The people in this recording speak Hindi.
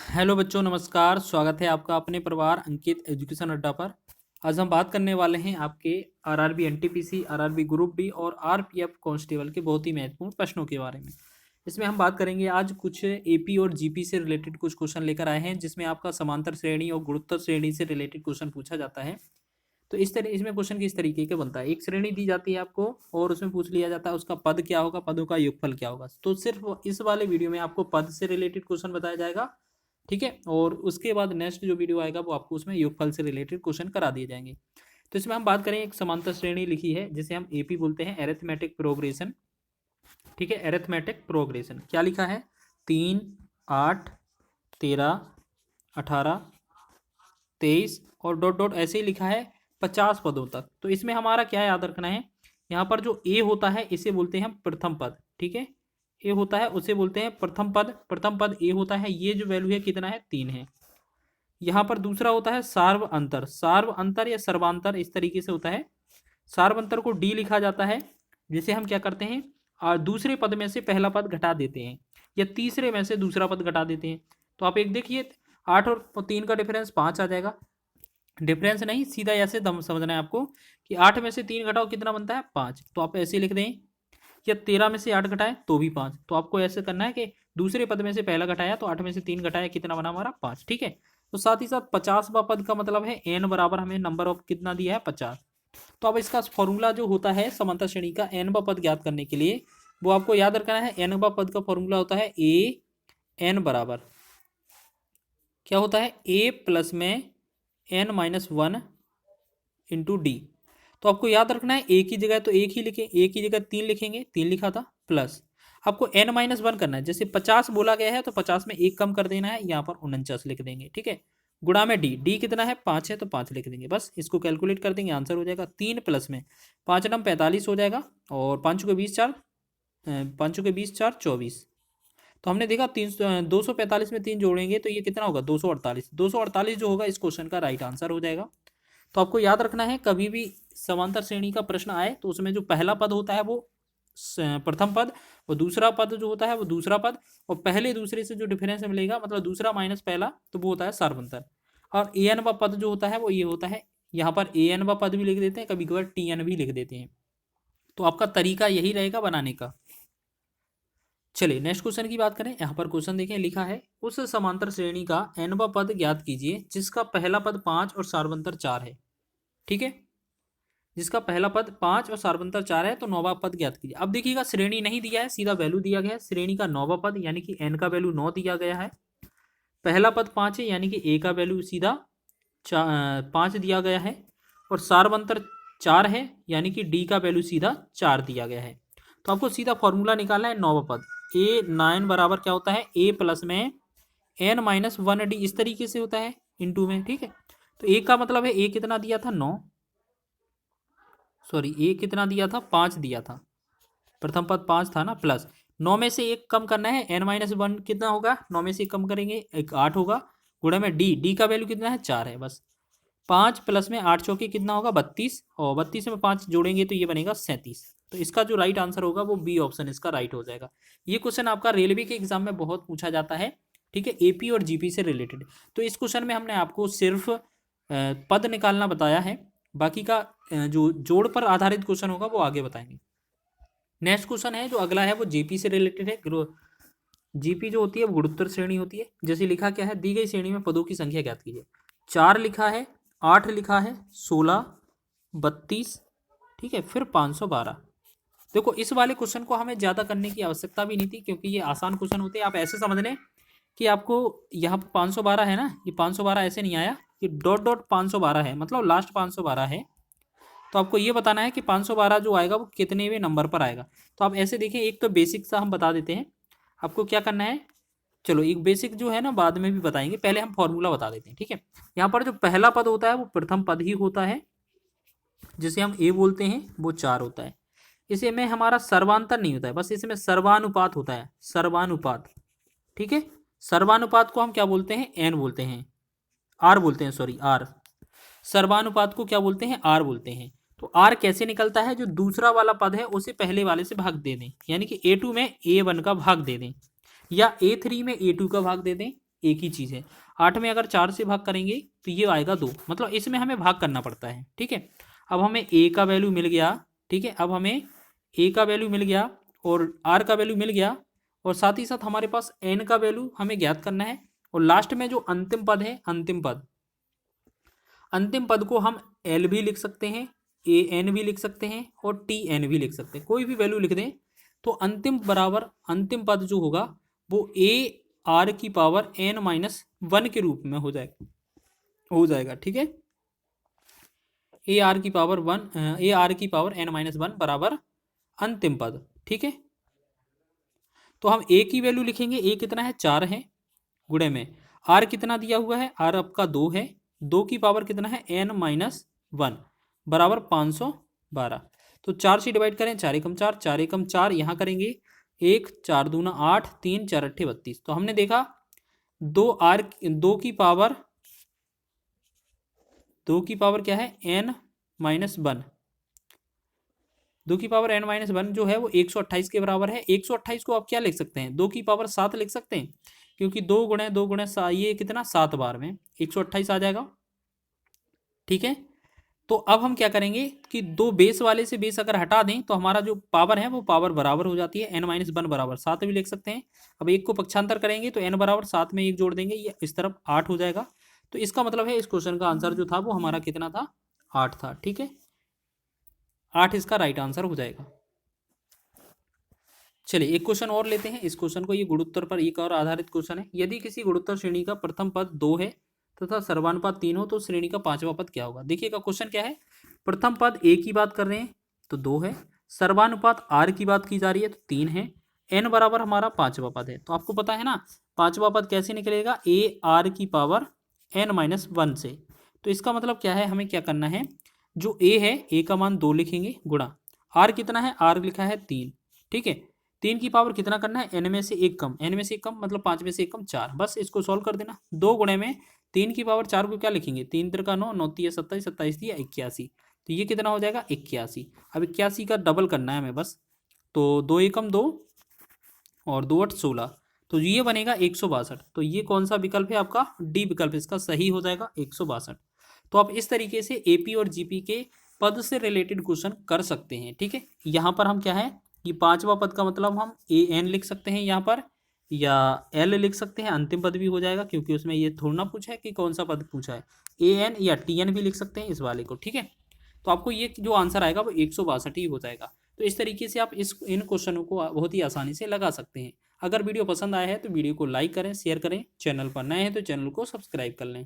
हेलो बच्चों, नमस्कार। स्वागत है आपका अपने परिवार अंकित एजुकेशन अड्डा पर। आज हम बात करने वाले हैं आपके RRB NTPC, RRB group D और आरपीएफ कांस्टेबल के बहुत ही महत्वपूर्ण प्रश्नों के बारे में। इसमें हम बात करेंगे आज कुछ एपी और जीपी से रिलेटेड कुछ क्वेश्चन लेकर आए हैं, जिसमें आपका समांतर श्रेणी और गुणोत्तर श्रेणी से रिलेटेड क्वेश्चन पूछा जाता है। तो इस तरह इसमें क्वेश्चन किस तरीके का बनता है, एक श्रेणी दी जाती है आपको और उसमें पूछ लिया जाता है उसका पद क्या होगा, पदों का योगफल क्या होगा। तो सिर्फ इस वाले वीडियो में आपको पद से रिलेटेड क्वेश्चन बताया जाएगा, ठीक है। और उसके बाद नेक्स्ट जो वीडियो आएगा वो आपको उसमें योगफल से रिलेटेड क्वेश्चन करा दिए जाएंगे। तो इसमें हम बात करें, एक समांतर श्रेणी लिखी है जिसे हम एपी बोलते हैं, एरिथमेटिक प्रोग्रेशन, ठीक है। एरिथमेटिक प्रोग्रेशन क्या लिखा है, 3, 8, 13, 18, 23 और डॉट डॉट ऐसे ही लिखा है 50 पदों तक। तो इसमें हमारा क्या याद रखना है, यहाँ पर जो ए होता है इसे बोलते हैं हम प्रथम पद, ठीक है। ए होता है उसे बोलते हैं प्रथम पद। प्रथम पद ए होता है, ये जो वैल्यू है कितना है, 3 है। यहाँ पर दूसरा होता है सार्व अंतर। सार्व अंतर या सर्वांतर इस तरीके से होता है। सार्व अंतर को डी लिखा जाता है, जिसे हम क्या करते हैं, और दूसरे पद में से पहला पद घटा देते हैं या तीसरे में से दूसरा पद घटा देते हैं। तो आप एक देखिए, 8 और 3 का डिफरेंस 5 आ जाएगा। डिफरेंस नहीं, सीधा ऐसे दम समझना है आपको कि 8 में से 3 घटाओ कितना बनता है, 5। तो आप ऐसे लिख दें, या 13 में से 8 घटाए तो भी 5। तो आपको ऐसे करना है कि दूसरे पद में से पहला घटाया तो 8 में से 3 घटाया, कितना बना हमारा, 5, ठीक है। तो साथ ही साथ 50वां पद का मतलब है एन बराबर हमें नंबर ऑफ कितना दिया है, 50। तो अब इसका फॉर्मूला जो होता है समांतर श्रेणी का एनवा पद ज्ञात करने के लिए, वो आपको याद रखना है। एनवा पद का फॉर्मूला होता है ए एन बराबर क्या होता है, ए प्लस में एन माइनस 1 इंटू डी। तो आपको याद रखना है, ए की जगह तो एक ही लिखें, ए की जगह 3 लिखेंगे, 3 लिखा था, प्लस आपको एन माइनस 1 करना है। जैसे 50 बोला गया है तो 50 में 1 कम कर देना है, यहाँ पर 49 लिख देंगे, ठीक है। गुणा में डी, डी कितना है, 5 है तो 5 लिख देंगे, बस इसको कैलकुलेट कर देंगे, आंसर हो जाएगा 3 प्लस में 5 नम 45 हो जाएगा, और 5 को 20 4, 5 के 20 4 24। तो हमने देखा 245 में 3 जोड़ेंगे तो ये कितना होगा, 248। 248 जो होगा इस क्वेश्चन का राइट आंसर हो जाएगा। तो आपको याद रखना है, कभी भी समांतर श्रेणी का प्रश्न आए तो उसमें जो पहला पद होता है वो प्रथम पद, और दूसरा पद जो होता है वो दूसरा पद, और पहले दूसरे से जो डिफरेंस मिलेगा मतलब दूसरा माइनस पहला, तो वो होता है सार्वंतर। और ए एन व पद जो होता है वो ये होता है, यहाँ पर ए एन व पद भी लिख देते हैं, कभी कभार टी एन भी लिख देते हैं। तो आपका तरीका यही रहेगा बनाने का। चलिए नेक्स्ट क्वेश्चन की बात करें। यहाँ पर क्वेश्चन देखें, लिखा है उस समांतर श्रेणी का nवा पद ज्ञात कीजिए जिसका पहला पद 5 और सार्वंतर 4 है, ठीक है। जिसका पहला पद 5 और सार्वंतर 4 है तो नौवा पद ज्ञात कीजिए। अब देखिएगा, श्रेणी नहीं दिया है, सीधा वैल्यू दिया गया है। श्रेणी का नौवा पद यानी कि n का वैल्यू 9 दिया गया है। पहला पद 5 है यानी कि a का वैल्यू सीधा 5 दिया गया है, और सार्वंतर 4 है यानी कि d का वैल्यू सीधा 4 दिया गया है। तो आपको सीधा फॉर्मूला निकालना है नौवा पद। ए 9 बराबर क्या होता है, ए प्लस में एन माइनस 1 डी, इस तरीके से होता है इनटू में, ठीक है। तो ए का मतलब है, ए कितना दिया था, 9, सॉरी ए कितना दिया था, 5 दिया था, प्रथम पद 5 था ना, प्लस 9 में से 1 कम करना है, एन माइनस 1 कितना होगा, 9 में से 1 कम करेंगे, एक 8 होगा, गुणा में डी, डी का वैल्यू कितना है, 4 है, बस 5 प्लस में 8 चौके कितना होगा, 32, और 32 में 5 जोड़ेंगे तो ये बनेगा 37। तो इसका जो राइट आंसर होगा वो बी ऑप्शन इसका राइट हो जाएगा। ये क्वेश्चन आपका रेलवे के एग्जाम में बहुत पूछा जाता है, ठीक है, एपी और जीपी से रिलेटेड। तो इस क्वेश्चन में हमने आपको सिर्फ पद निकालना बताया है, बाकी का जो जोड़ पर आधारित क्वेश्चन होगा वो आगे बताएंगे। नेक्स्ट क्वेश्चन है जो अगला है वो जीपी से रिलेटेड है। जीपी जो होती है वो गुणोत्तर श्रेणी होती है। जैसे लिखा क्या है, दी गई श्रेणी में पदों की संख्या ज्ञात कीजिए। 4 लिखा है, 8 लिखा है, 16, 32, ठीक है, फिर 512। देखो इस वाले क्वेश्चन को हमें ज़्यादा करने की आवश्यकता भी नहीं थी, क्योंकि ये आसान क्वेश्चन होते हैं। आप ऐसे समझ लें कि आपको यहाँ पर 512 है ना, ये 512 ऐसे नहीं आया, ये डॉट डॉट 512 है, मतलब लास्ट 512 है। तो आपको ये बताना है कि 512 जो आएगा वो कितने नंबर पर आएगा। तो आप ऐसे देखें, एक तो बेसिक सा हम बता देते हैं आपको क्या करना है। चलो एक बेसिक जो है ना बाद में भी बताएंगे, पहले हम फॉर्मूला बता देते हैं, ठीक है। यहाँ पर जो पहला पद होता है वो प्रथम पद ही होता है, जिसे हम ए बोलते हैं, वो 4 होता है। इसे में हमारा सर्वांतर नहीं होता है, बस इसमें सर्वानुपात होता है, सर्वानुपात, ठीक है। सर्वानुपात को हम क्या बोलते हैं, एन बोलते हैं, आर बोलते हैं, सॉरी आर। सर्वानुपात को क्या बोलते हैं, आर बोलते हैं। तो आर कैसे निकलता है, जो दूसरा वाला पद है उसे पहले वाले से भाग दे दें, यानी कि A2 में A1 का भाग दे दें, या A3 में A2 का भाग दे दें, एक ही चीज़ है। 8 में अगर 4 से भाग करेंगे तो ये आएगा 2, मतलब इसमें हमें भाग करना पड़ता है। ठीक है, अब हमें ए का वैल्यू मिल गया। ठीक है, अब हमें ए का वैल्यू मिल गया और आर का वैल्यू मिल गया, और साथ ही साथ हमारे पास एन का वैल्यू हमें ज्ञात करना है। और लास्ट में जो अंतिम पद है, अंतिम पद को हम एल भी लिख सकते हैं, ए एन भी लिख सकते हैं और टी एन भी लिख सकते हैं। कोई भी वैल्यू लिख दें तो अंतिम बराबर अंतिम पद जो होगा वो ए आर की पावर एन माइनस वन के रूप में हो जाएगा। ठीक है, ए आर की पावर एन माइनस वन बराबर अंतिम पद। ठीक है, तो हम ए की वैल्यू लिखेंगे, ए कितना है 4 है, गुणे में आर कितना दिया हुआ है, आर आपका 2 है, 2 की पावर कितना है एन माइनस वन बराबर 512। तो 4 से डिवाइड करें, 4 एकम 4, 4 एकम 4, यहाँ करेंगे 1 4 दूना 8, 3 4 अट्ठे 32। तो हमने देखा 2 की पावर क्या है एन माइनस वन, 2 की पावर एन माइनस वन जो है वो 128 के बराबर है। 128 को आप क्या लिख सकते हैं, 2 की पावर 7 लिख सकते हैं, क्योंकि 2 गुणे ये कितना 7 बार में 128 आ जाएगा। ठीक है, तो अब हम क्या करेंगे कि दो बेस वाले से बेस अगर हटा दें तो हमारा जो पावर है वो पावर बराबर हो जाती है। एन माइनस वन बराबर 7 भी लिख सकते हैं। अब एक को पक्षांतर करेंगे तो एन बराबर 7 में एक जोड़ देंगे, ये इस तरफ 8 हो जाएगा। तो इसका मतलब है इस क्वेश्चन का आंसर जो था वो हमारा कितना था, 8 था। ठीक है, 8 इसका राइट आंसर हो जाएगा। चलिए एक क्वेश्चन और लेते हैं। इस क्वेश्चन को, ये गुणोत्तर पर एक और आधारित क्वेश्चन है। यदि किसी गुणोत्तर श्रेणी का प्रथम पद 2 है तथा सर्वानुपात 3 हो तो श्रेणी का पांचवा पद क्या होगा। देखिएगा क्वेश्चन क्या है, प्रथम पद ए की बात कर रहे हैं तो 2 है, सर्वानुपात आर की बात की जा रही है तो 3 है, एन बराबर हमारा पांचवा पद है। तो आपको पता है ना पांचवा पद कैसे निकलेगा, ए आर की पावर एन माइनस वन से। तो इसका मतलब क्या है, हमें क्या करना है, जो ए है ए का मान 2 लिखेंगे गुणा आर कितना है, आर लिखा है 3। ठीक है, 3 की पावर कितना करना है, एन में से एक कम, एन में से एक कम मतलब 5 में से एक कम 4। बस इसको सॉल्व कर देना। 2 गुणे में 3 की पावर 4 को क्या लिखेंगे, 3 3 का 9, 9 3 27, 27 दिया 81। तो ये कितना हो जाएगा 81। अब 81 का डबल करना है हमें बस, तो 2 एकम 2 और 2 8 16, तो ये बनेगा 162। तो ये कौन सा विकल्प है आपका, डी विकल्प इसका सही हो जाएगा 162। तो आप इस तरीके से एपी और जीपी के पद से रिलेटेड क्वेश्चन कर सकते हैं। ठीक है, यहाँ पर हम क्या है, ये पांचवा पद का मतलब हम ए एन लिख सकते हैं यहाँ पर, या एल लिख सकते हैं, अंतिम पद भी हो जाएगा क्योंकि उसमें ये थोड़ा ना पूछा है कि कौन सा पद पूछा है, ए एन या टी एन भी लिख सकते हैं इस वाले को। ठीक है, तो आपको ये जो आंसर आएगा वो 162 ही हो जाएगा। तो इस तरीके से आप इन क्वेश्चनों को बहुत ही आसानी से लगा सकते हैं। अगर वीडियो पसंद आया है तो वीडियो को लाइक करें, शेयर करें, चैनल पर नए हैं तो चैनल को सब्सक्राइब कर लें।